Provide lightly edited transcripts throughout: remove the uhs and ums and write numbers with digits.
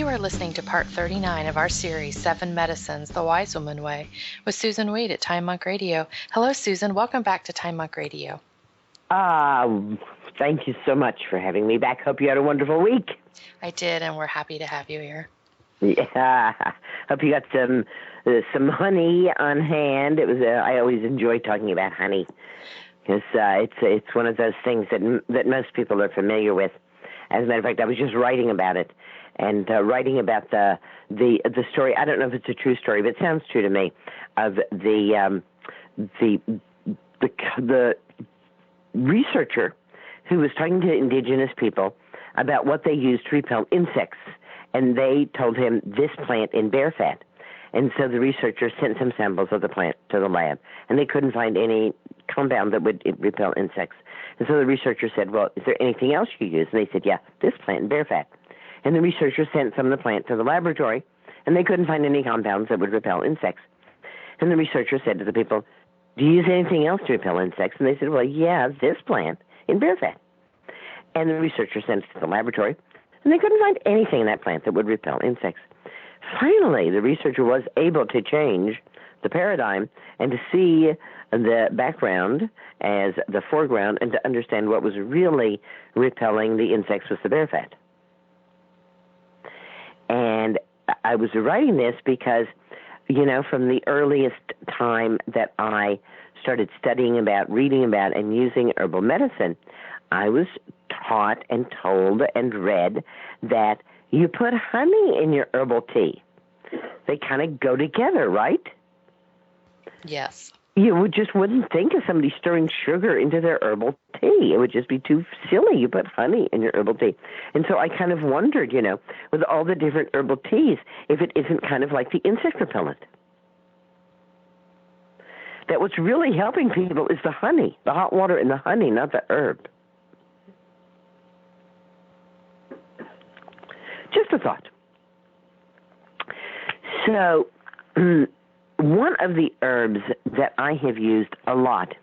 You are listening to part 39 of our series, 7 Medicines, The Wise Woman Way, with Susan Weed at Time Monk Radio. Hello, Susan. Welcome back to Time Monk Radio. Thank you so much for having me back. Hope you had a wonderful week. I did, and we're happy to have you here. Yeah. Hope you got some honey on hand. It was. I always enjoy talking about honey because it's one of those things that most people are familiar with. As a matter of fact, I was just writing about it. And writing about the story, I don't know if it's a true story, but it sounds true to me, of the researcher who was talking to indigenous people about what they used to repel insects, and they told him this plant in bear fat. And so the researcher sent some samples of the plant to the lab, and they couldn't find any compound that would repel insects. And so the researcher said, well, is there anything else you use? And they said, yeah, this plant in bear fat. And the researchers sent some of the plant to the laboratory, and they couldn't find any compounds that would repel insects. And the researcher said to the people, do you use anything else to repel insects? And they said, well, yeah, this plant in bear fat. And the researcher sent it to the laboratory, and they couldn't find anything in that plant that would repel insects. Finally, the researcher was able to change the paradigm and to see the background as the foreground and to understand what was really repelling the insects was the bear fat. And I was writing this because, from the earliest time that I started studying about, reading about, and using herbal medicine, I was taught and told and read that you put honey in your herbal tea. They kind of go together, right? Yes. You just wouldn't think of somebody stirring sugar into their herbal tea. It would just be too silly. You put honey in your herbal tea. And so I kind of wondered, with all the different herbal teas, if it isn't kind of like the insect repellent. That what's really helping people is the honey, the hot water and the honey, not the herb. Just a thought. So, one of the herbs that I have used a lot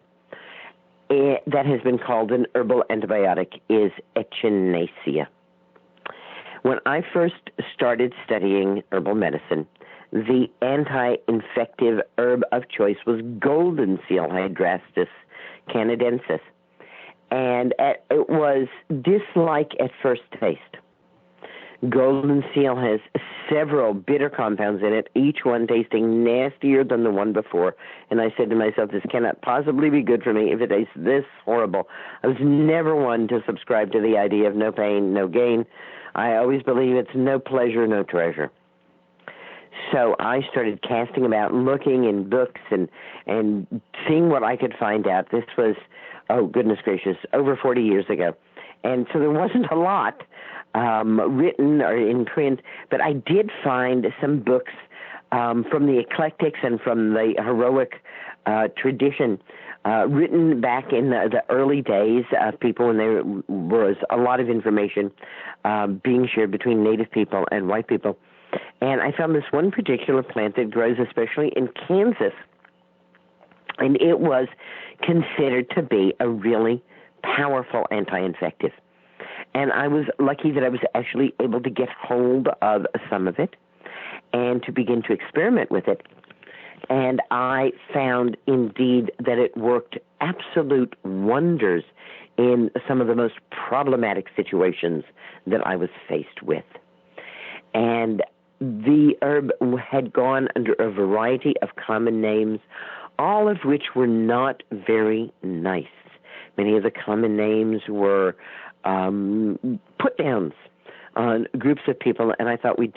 that has been called an herbal antibiotic is Echinacea. When I first started studying herbal medicine, the anti-infective herb of choice was golden seal Hydrastis canadensis, and it was dislike at first taste. Golden seal has several bitter compounds in it, each one tasting nastier than the one before. And I said to myself, this cannot possibly be good for me if it tastes this horrible. I was never one to subscribe to the idea of no pain, no gain. I always believe it's no pleasure, no treasure. So I started casting about, looking in books and seeing what I could find out. This was, oh goodness gracious, over 40 years ago. And so there wasn't a lot written or in print, but I did find some books from the eclectics and from the heroic tradition written back in the early days of people when there was a lot of information being shared between Native people and white people. And I found this one particular plant that grows especially in Kansas, and it was considered to be a really powerful anti-infective. And I was lucky that I was actually able to get hold of some of it and to begin to experiment with it. And I found indeed that it worked absolute wonders in some of the most problematic situations that I was faced with. And the herb had gone under a variety of common names, all of which were not very nice. Many of the common names were put-downs on groups of people, and I thought we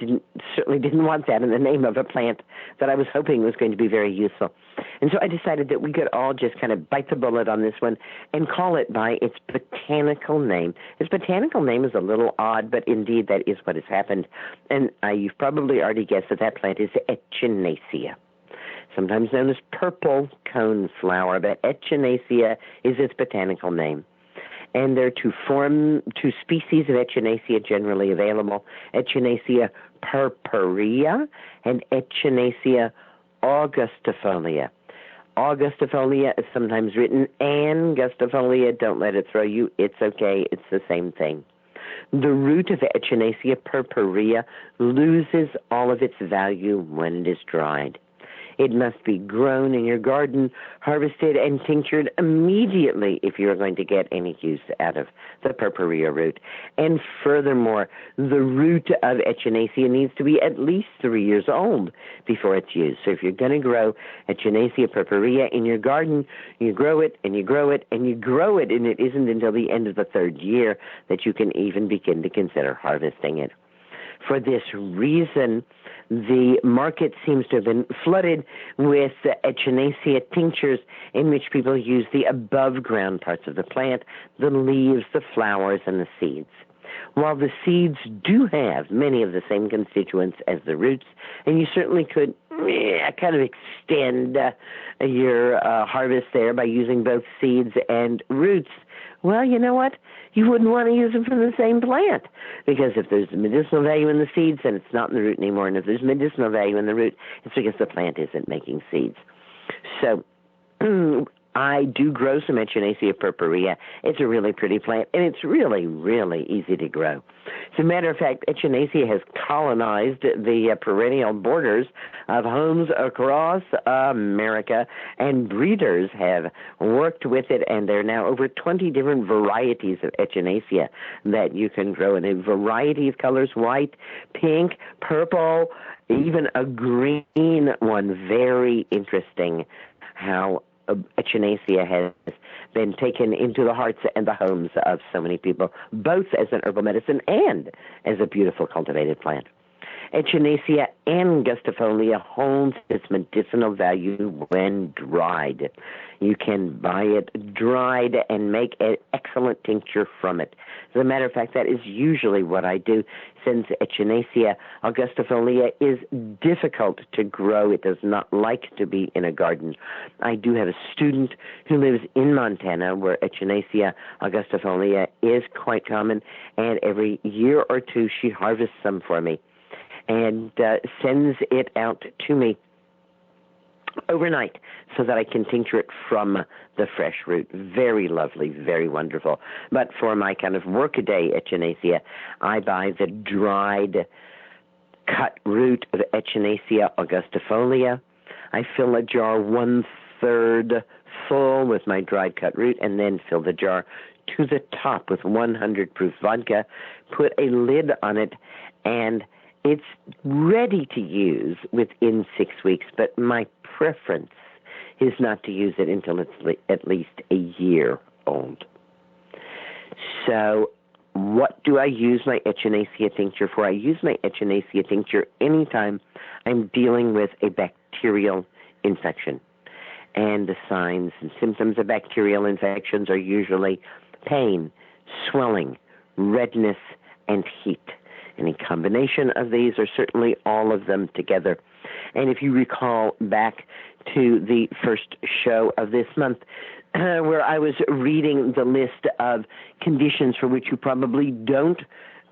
certainly didn't want that in the name of a plant that I was hoping was going to be very useful. And so I decided that we could all just kind of bite the bullet on this one and call it by its botanical name. Its botanical name is a little odd, but indeed that is what has happened. And you've probably already guessed that plant is Echinacea, sometimes known as purple coneflower, but Echinacea is its botanical name. And there are two species of Echinacea generally available, Echinacea purpurea and Echinacea augustifolia. Augustifolia is sometimes written angustifolia. Don't let it throw you. It's okay. It's the same thing. The root of Echinacea purpurea loses all of its value when it is dried. It must be grown in your garden, harvested, and tinctured immediately if you're going to get any use out of the purpurea root. And furthermore, the root of Echinacea needs to be at least 3 years old before it's used. So if you're going to grow Echinacea purpurea in your garden, you grow it, and you grow it, and you grow it, and it isn't until the end of the 3rd year that you can even begin to consider harvesting it. For this reason, the market seems to have been flooded with Echinacea tinctures in which people use the above-ground parts of the plant, the leaves, the flowers, and the seeds. While the seeds do have many of the same constituents as the roots, and you certainly could kind of extend your harvest there by using both seeds and roots, well, you know what? You wouldn't want to use them from the same plant, because if there's medicinal value in the seeds, then it's not in the root anymore, and if there's medicinal value in the root, it's because the plant isn't making seeds. So I do grow some Echinacea purpurea. It's a really pretty plant, and it's really, really easy to grow. As a matter of fact, Echinacea has colonized the perennial borders of homes across America, and breeders have worked with it, and there are now over 20 different varieties of Echinacea that you can grow in a variety of colors: white, pink, purple, even a green one. Very interesting how Echinacea has been taken into the hearts and the homes of so many people, both as an herbal medicine and as a beautiful cultivated plant. Echinacea angustifolia holds its medicinal value when dried. You can buy it dried and make an excellent tincture from it. As a matter of fact, that is usually what I do, since Echinacea angustifolia is difficult to grow. It does not like to be in a garden. I do have a student who lives in Montana where Echinacea angustifolia is quite common, and every year or two she harvests some for me and sends it out to me overnight so that I can tincture it from the fresh root. Very lovely, very wonderful. But for my kind of workaday Echinacea, I buy the dried cut root of Echinacea angustifolia. I fill a jar 1/3 full with my dried cut root, and then fill the jar to the top with 100 proof vodka, put a lid on it, and it's ready to use within 6 weeks, but my preference is not to use it until it's at least a year old. So what do I use my Echinacea tincture for? I use my Echinacea tincture anytime I'm dealing with a bacterial infection. And the signs and symptoms of bacterial infections are usually pain, swelling, redness, and heat. Any combination of these, or certainly all of them together. And if you recall back to the first show of this month, where I was reading the list of conditions for which you probably don't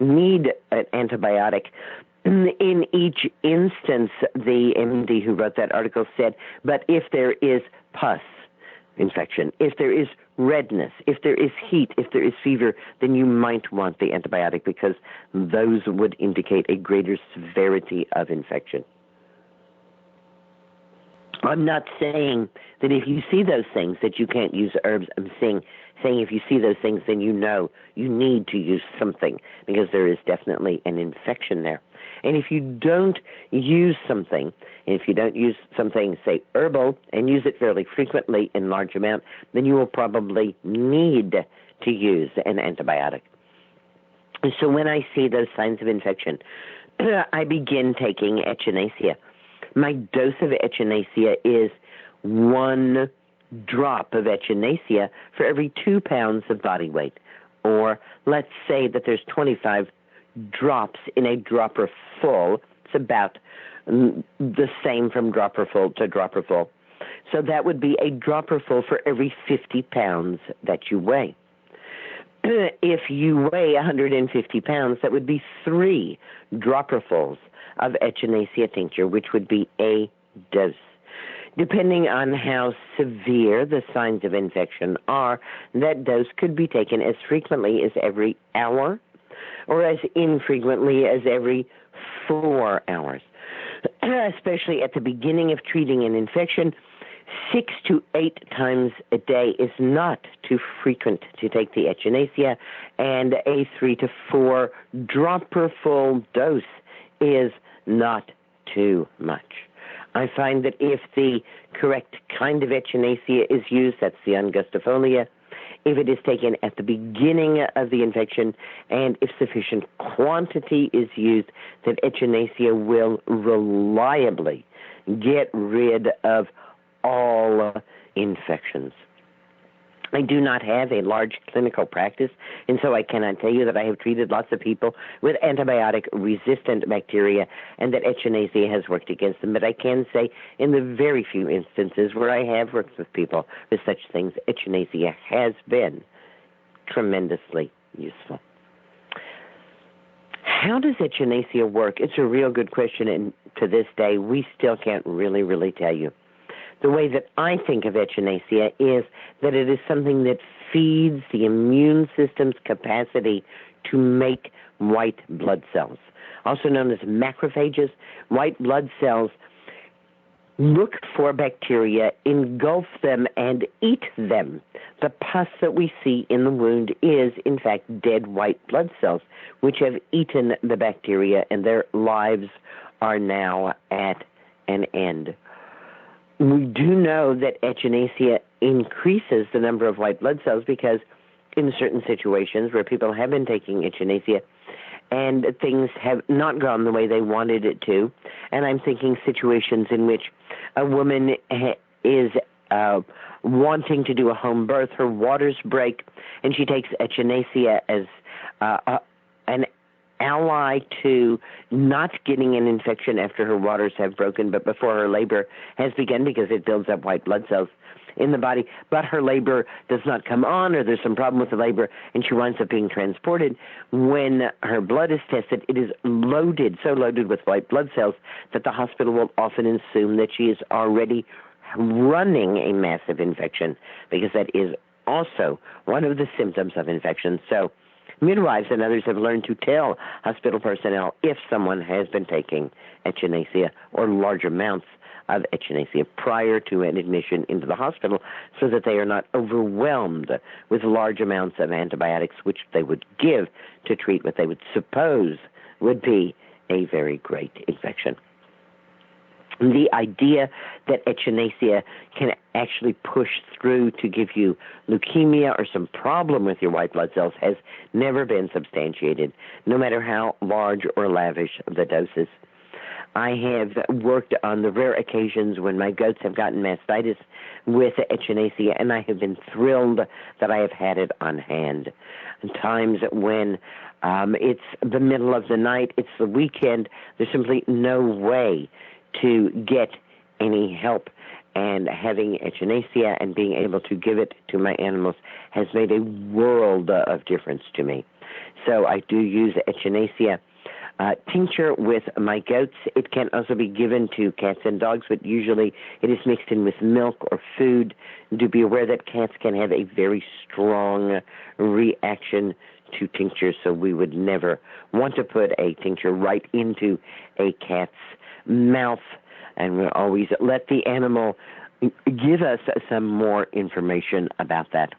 need an antibiotic, in each instance, the MD who wrote that article said, but if there is pus infection, if there is redness, if there is heat, if there is fever, then you might want the antibiotic, because those would indicate a greater severity of infection. I'm not saying that if you see those things that you can't use herbs. I'm saying if you see those things, then you know you need to use something, because there is definitely an infection there. And if you don't use something, say herbal, and use it fairly frequently in large amount, then you will probably need to use an antibiotic. So when I see those signs of infection, I begin taking Echinacea. My dose of Echinacea is 1 drop of Echinacea for every 2 pounds of body weight. Or let's say that there's 25 drops in a dropper full. It's about the same from dropper full to dropper full. So that would be a dropper full for every 50 pounds that you weigh. If you weigh 150 pounds, that would be 3 dropperfuls of Echinacea tincture, which would be a dose. Depending on how severe the signs of infection are, that dose could be taken as frequently as every hour or as infrequently as every 4 hours. Especially at the beginning of treating an infection, 6 to 8 times a day is not too frequent to take the Echinacea, and a 3 to 4 dropper-full dose is not too much. I find that if the correct kind of Echinacea is used, that's the angustifolia, if it is taken at the beginning of the infection, and if sufficient quantity is used, that Echinacea will reliably get rid of all infections. I do not have a large clinical practice, and so I cannot tell you that I have treated lots of people with antibiotic-resistant bacteria and that Echinacea has worked against them. But I can say in the very few instances where I have worked with people with such things, Echinacea has been tremendously useful. How does Echinacea work? It's a real good question, and to this day, we still can't really tell you. The way that I think of Echinacea is that it is something that feeds the immune system's capacity to make white blood cells. Also known as macrophages, white blood cells look for bacteria, engulf them, and eat them. The pus that we see in the wound is, in fact, dead white blood cells, which have eaten the bacteria, and their lives are now at an end. We do know that Echinacea increases the number of white blood cells because in certain situations where people have been taking Echinacea and things have not gone the way they wanted it to, and I'm thinking situations in which a woman is wanting to do a home birth, her waters break, and she takes Echinacea as an ally to not getting an infection after her waters have broken, but before her labor has begun, because it builds up white blood cells in the body, but her labor does not come on, or there's some problem with the labor, and she winds up being transported. When her blood is tested, it is loaded, so loaded with white blood cells that the hospital will often assume that she is already running a massive infection, because that is also one of the symptoms of infection. So midwives and others have learned to tell hospital personnel if someone has been taking Echinacea or large amounts of Echinacea prior to an admission into the hospital, so that they are not overwhelmed with large amounts of antibiotics, which they would give to treat what they would suppose would be a very great infection. The idea that Echinacea can actually push through to give you leukemia or some problem with your white blood cells has never been substantiated, no matter how large or lavish the doses. I have worked on the rare occasions when my goats have gotten mastitis with Echinacea, and I have been thrilled that I have had it on hand. Times when it's the middle of the night, it's the weekend, there's simply no way to get any help, and having Echinacea and being able to give it to my animals has made a world of difference to me. So I do use Echinacea tincture with my goats. It can also be given to cats and dogs, but usually it is mixed in with milk or food. Do be aware that cats can have a very strong reaction to tincture, so we would never want to put a tincture right into a cat's mouth, and we'll always let the animal give us some more information about that.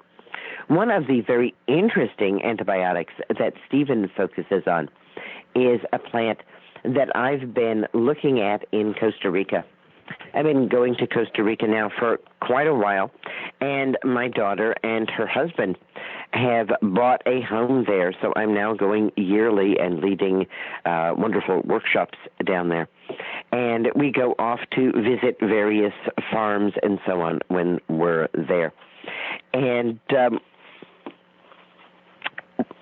One of the very interesting antibiotics that Stephen focuses on is a plant that I've been looking at in Costa Rica. I've been going to Costa Rica now for quite a while, and my daughter and her husband have bought a home there, so I'm now going yearly and leading wonderful workshops down there. And we go off to visit various farms and so on when we're there. And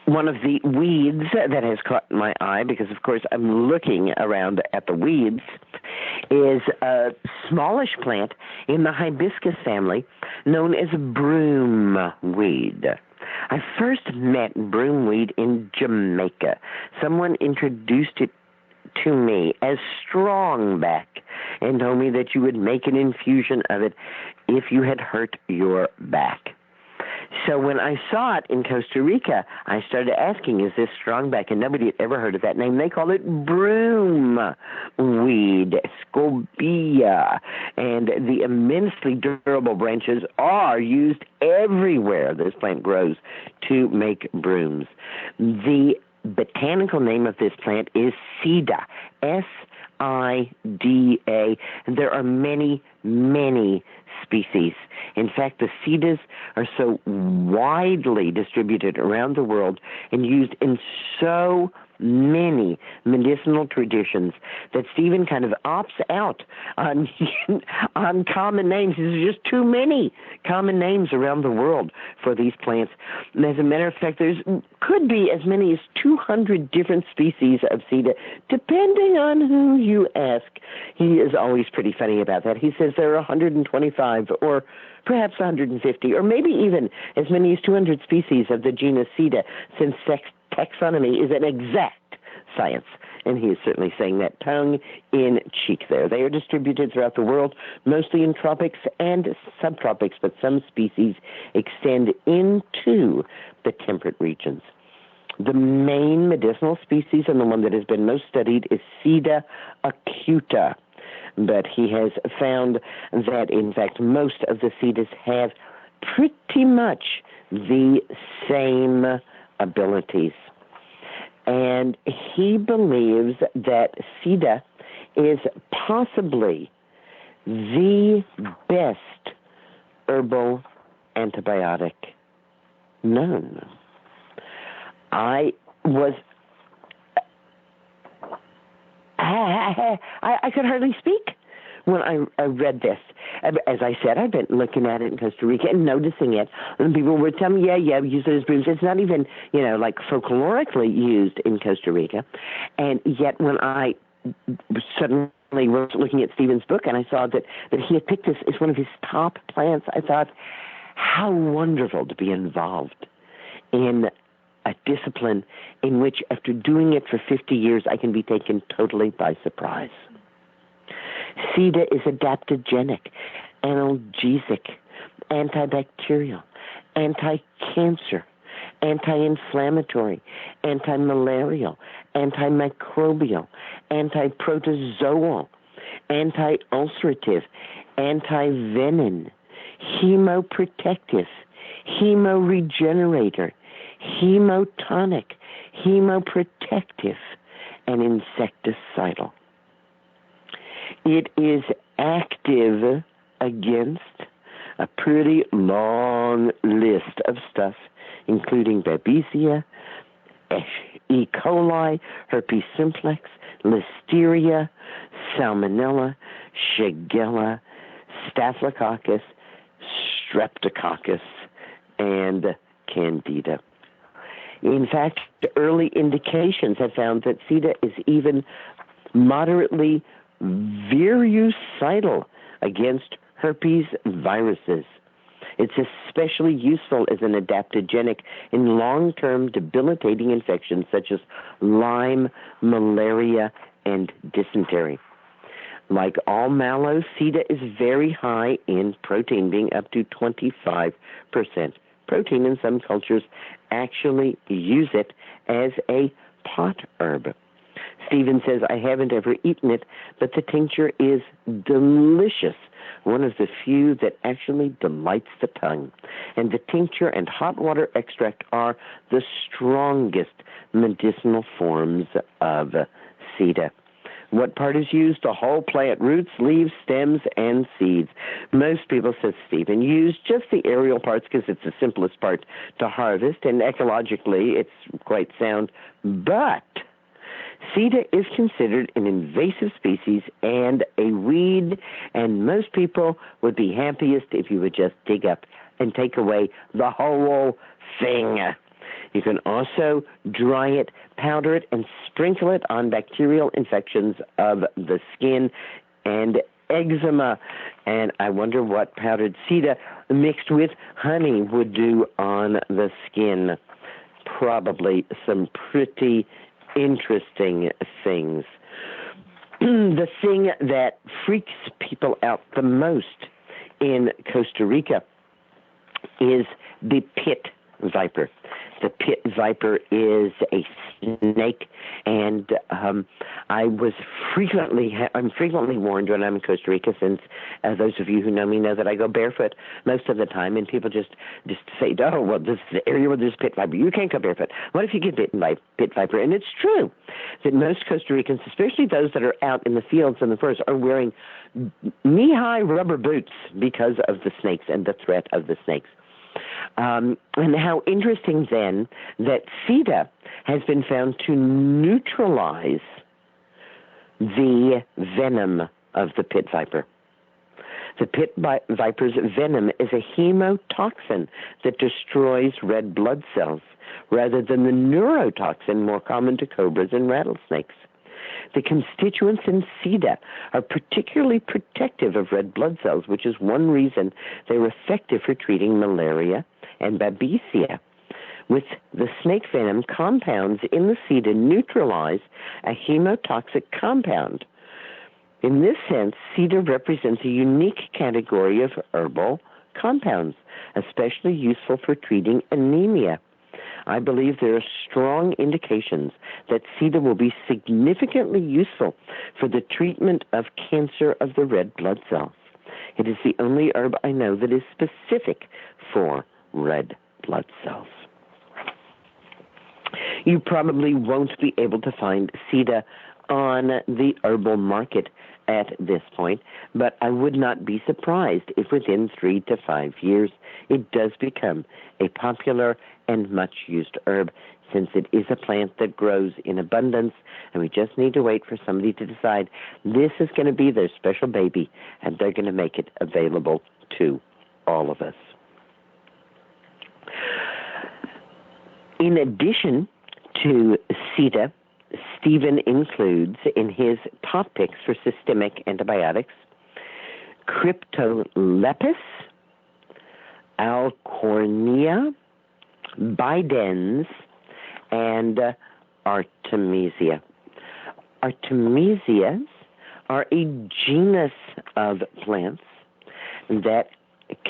one of the weeds that has caught my eye, because of course I'm looking around at the weeds, is a smallish plant in the hibiscus family known as broomweed. I first met broomweed in Jamaica. Someone introduced it to me as strongback and told me that you would make an infusion of it if you had hurt your back. So when I saw it in Costa Rica, I started asking, is this strongback? And nobody had ever heard of that name. They call it broom weed, scobia. And the immensely durable branches are used everywhere this plant grows to make brooms. The botanical name of this plant is Sida, S-I-D-A. And there are many, many species. In fact, the Sidas are so widely distributed around the world and used in so many medicinal traditions that Stephen kind of opts out on on common names. There's just too many common names around the world for these plants. And as a matter of fact, there's could be as many as 200 different species of Sida, depending on who you ask. He is always pretty funny about that. He says there are 125 or perhaps 150, or maybe even as many as 200 species of the genus Sida, since taxonomy is an exact science. And he is certainly saying that tongue in cheek there. They are distributed throughout the world, mostly in tropics and subtropics, but some species extend into the temperate regions. The main medicinal species, and the one that has been most studied, is Sida acuta. But he has found that, in fact, most of the Sidas have pretty much the same abilities. And he believes that Sida is possibly the best herbal antibiotic known. I could hardly speak when I read this. As I said, I've been looking at it in Costa Rica and noticing it. And people were telling me, yeah, use it as brooms. It's not even, like folklorically used in Costa Rica. And yet when I suddenly was looking at Stephen's book and I saw that he had picked this as one of his top plants, I thought, how wonderful to be involved in a discipline in which, after doing it for 50 years, I can be taken totally by surprise. Sida is adaptogenic, analgesic, antibacterial, anti-cancer, anti-inflammatory, anti-malarial, antimicrobial, anti-protozoal, anti-ulcerative, anti-venin, hemoprotective, hemoregenerator, hemotonic, hemoprotective, and insecticidal. It is active against a pretty long list of stuff, including Babesia, E. coli, herpes simplex, listeria, salmonella, shigella, staphylococcus, streptococcus, and candida. In fact, early indications have found that Sida is even moderately virucidal against herpes viruses. It's especially useful as an adaptogenic in long-term debilitating infections such as Lyme, malaria, and dysentery. Like all mallows, Sida is very high in protein, being up to 25%. Protein in some cultures actually use it as a pot herb. Stephen says, I haven't ever eaten it, but the tincture is delicious, one of the few that actually delights the tongue. And the tincture and hot water extract are the strongest medicinal forms of Sida. What part is used? The whole plant, roots, leaves, stems, and seeds. Most people, says Stephen, use just the aerial parts because it's the simplest part to harvest, and ecologically it's quite sound. But Sida is considered an invasive species and a weed, and most people would be happiest if you would just dig up and take away the whole thing. You can also dry it, powder it, and sprinkle it on bacterial infections of the skin and eczema. And I wonder what powdered Sida mixed with honey would do on the skin. Probably some pretty interesting things. The thing that freaks people out the most in Costa Rica is the pit viper. The pit viper is a snake, and I'm frequently warned when I'm in Costa Rica, since those of you who know me know that I go barefoot most of the time, and people just say, oh, well, this is the area where there's pit viper. You can't go barefoot. What if you get bitten by pit viper? And it's true that most Costa Ricans, especially those that are out in the fields and the forests, are wearing knee-high rubber boots because of the snakes and the threat of the snakes. And how interesting then that Sida has been found to neutralize the venom of the pit viper. The pit viper's venom is a hemotoxin that destroys red blood cells rather than the neurotoxin more common to cobras and rattlesnakes. The constituents in Sida are particularly protective of red blood cells, which is one reason they're effective for treating malaria and babesia. With the snake venom, compounds in the Sida neutralize a hemotoxic compound. In this sense, Sida represents a unique category of herbal compounds, especially useful for treating anemia. I believe there are strong indications that Sida will be significantly useful for the treatment of cancer of the red blood cells. It is the only herb I know that is specific for red blood cells. You probably won't be able to find Sida on the herbal market at this point, but I would not be surprised if within 3 to 5 years it does become a popular and much used herb, since it is a plant that grows in abundance, and we just need to wait for somebody to decide this is going to be their special baby, and they're going to make it available to all of us. In addition to Sida, Stephen includes in his top picks for systemic antibiotics Cryptolepis, Alcornia, Bidens, and Artemisia. Artemisias are a genus of plants that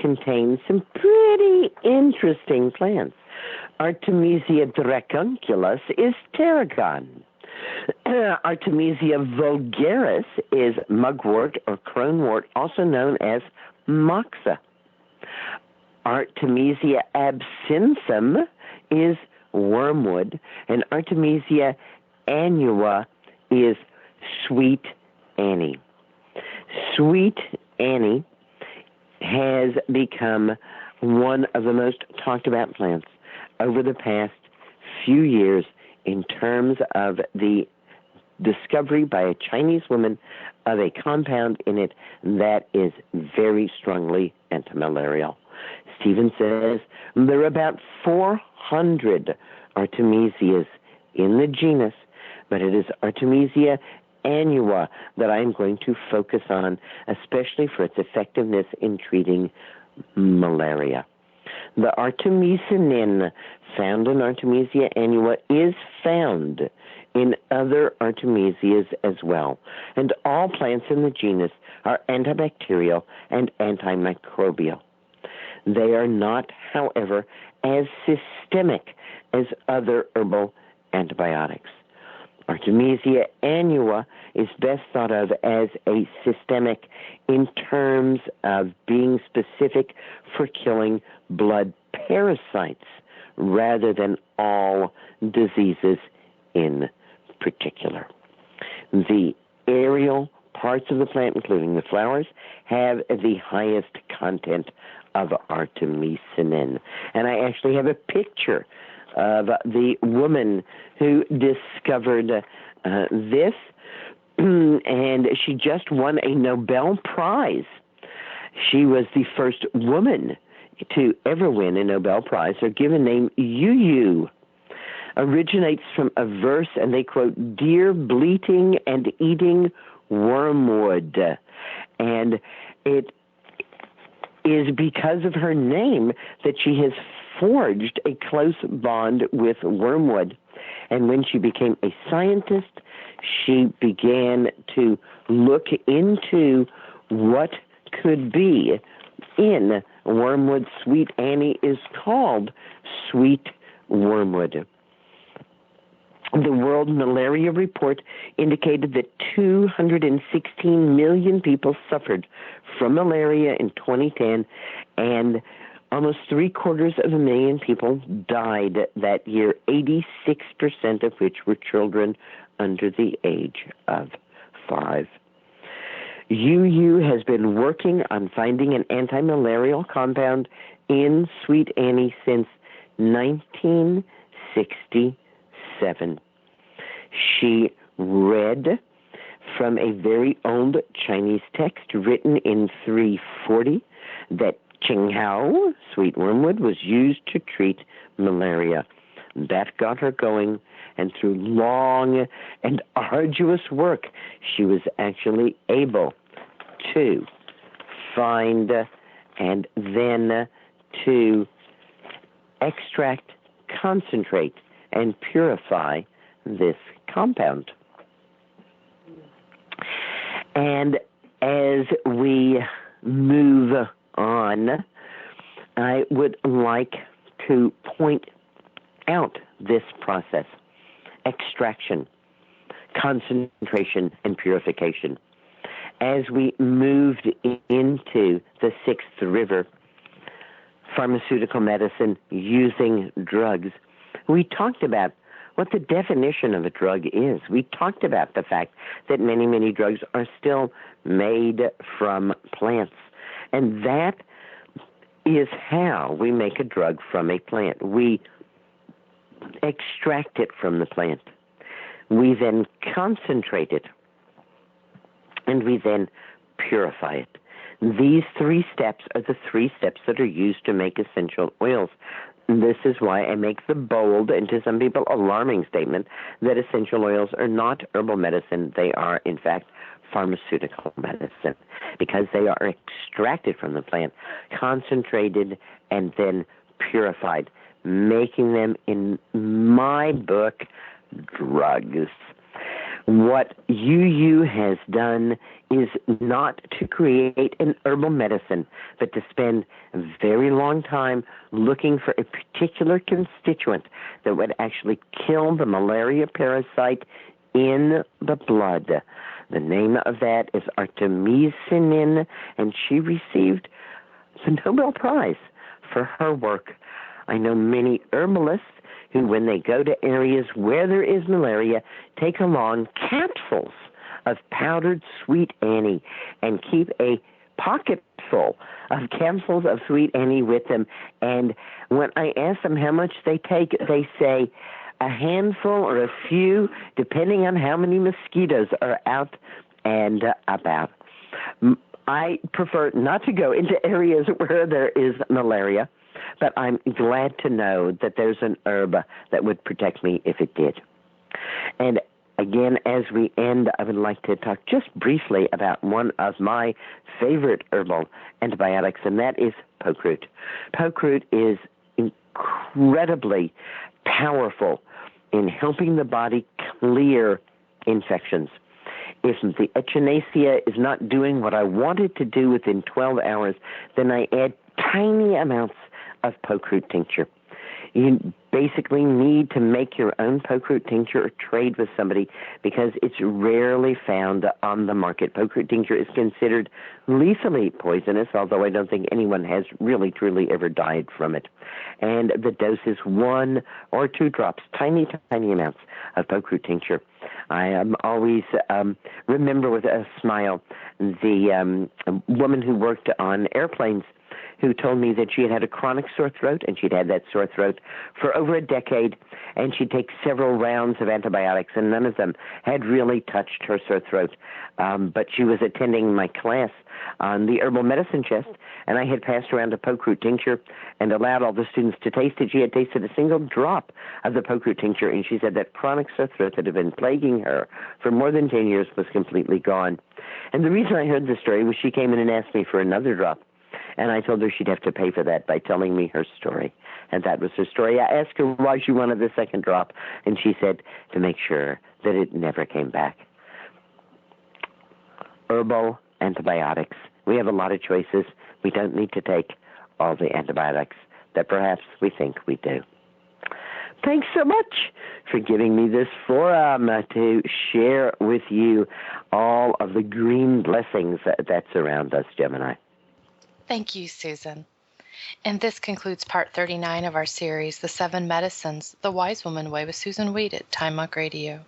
contain some pretty interesting plants. Artemisia dracunculus is tarragon. Artemisia vulgaris is mugwort or cronewort, also known as moxa. Artemisia absinthium is wormwood, and Artemisia annua is sweet Annie. Sweet Annie has become one of the most talked about plants over the past few years in terms of the discovery by a Chinese woman of a compound in it that is very strongly antimalarial. Stephen says there are about 400 Artemisias in the genus, but it is Artemisia annua that I'm going to focus on, especially for its effectiveness in treating malaria. The artemisinin found in Artemisia annua is found in other Artemisias as well, and all plants in the genus are antibacterial and antimicrobial. They are not, however, as systemic as other herbal antibiotics. Artemisia annua is best thought of as a systemic in terms of being specific for killing blood parasites rather than all diseases in particular. The aerial parts of the plant, including the flowers, have the highest content of artemisinin. And I actually have a picture of the woman who discovered this, and she just won a Nobel Prize. She was the first woman to ever win a Nobel Prize. Her given name, Yu, originates from a verse, and they quote, "Deer bleating and eating wormwood." And it is because of her name that she has forged a close bond with wormwood. And when she became a scientist, she began to look into what could be in wormwood, Sweet Annie, is called sweet wormwood. The World Malaria Report indicated that 216 million people suffered from malaria in 2010, and almost 750,000 people died that year, 86% of which were children under the age of 5. UU has been working on finding an anti-malarial compound in Sweet Annie since 1967. She read from a very old Chinese text written in 340 that Qinghao, sweet wormwood, was used to treat malaria. That got her going, and through long and arduous work, she was actually able to find and then to extract, concentrate, and purify this compound. And as we move on, I would like to point out this process: extraction, concentration, and purification. As we moved into the Sixth River, pharmaceutical medicine using drugs, we talked about what the definition of a drug is. We talked about the fact that many, many drugs are still made from plants. And that is how we make a drug from a plant. We extract it from the plant. We then concentrate it. And we then purify it. These 3 steps are the 3 steps that are used to make essential oils. This is why I make the bold, and to some people alarming, statement that essential oils are not herbal medicine. They are, in fact, pharmaceutical medicine, because they are extracted from the plant, concentrated, and then purified, making them, in my book, drugs. What UU has done is not to create an herbal medicine, but to spend a very long time looking for a particular constituent that would actually kill the malaria parasite in the blood. The name of that is Artemisia, and she received the Nobel Prize for her work. I know many herbalists who, when they go to areas where there is malaria, take along capsules of powdered Sweet Annie and keep a pocket full of capsules of Sweet Annie with them. And when I ask them how much they take, they say a handful or a few, depending on how many mosquitoes are out and about. I prefer not to go into areas where there is malaria, but I'm glad to know that there's an herb that would protect me if it did. And again, as we end, I would like to talk just briefly about one of my favorite herbal antibiotics, and that is poke root. Poke root is incredibly powerful in helping the body clear infections. If the Echinacea is not doing what I want it to do within 12 hours, then I add tiny amounts of poke root tincture. You basically need to make your own poke root tincture or trade with somebody, because it's rarely found on the market. Poke root tincture is considered lethally poisonous, although I don't think anyone has really, truly ever died from it. And the dose is 1 or 2 drops, tiny, tiny amounts of poke root tincture. I always remember with a smile the woman who worked on airplanes, who told me that she had had a chronic sore throat, and she'd had that sore throat for over a decade, and she'd take several rounds of antibiotics, and none of them had really touched her sore throat. But she was attending my class on the herbal medicine chest, and I had passed around a poke root tincture and allowed all the students to taste it. She had tasted a single drop of the poke root tincture, and she said that chronic sore throat that had been plaguing her for more than 10 years was completely gone. And the reason I heard the story was she came in and asked me for another drop. And I told her she'd have to pay for that by telling me her story. And that was her story. I asked her why she wanted the second drop, and she said to make sure that it never came back. Herbal antibiotics. We have a lot of choices. We don't need to take all the antibiotics that perhaps we think we do. Thanks so much for giving me this forum to share with you all of the green blessings that surround us, Gemini. Thank you, Susan. And this concludes part 39 of our series, The 7 Medicines, The Wise Woman Way with Susan Weed at Time Monk Radio.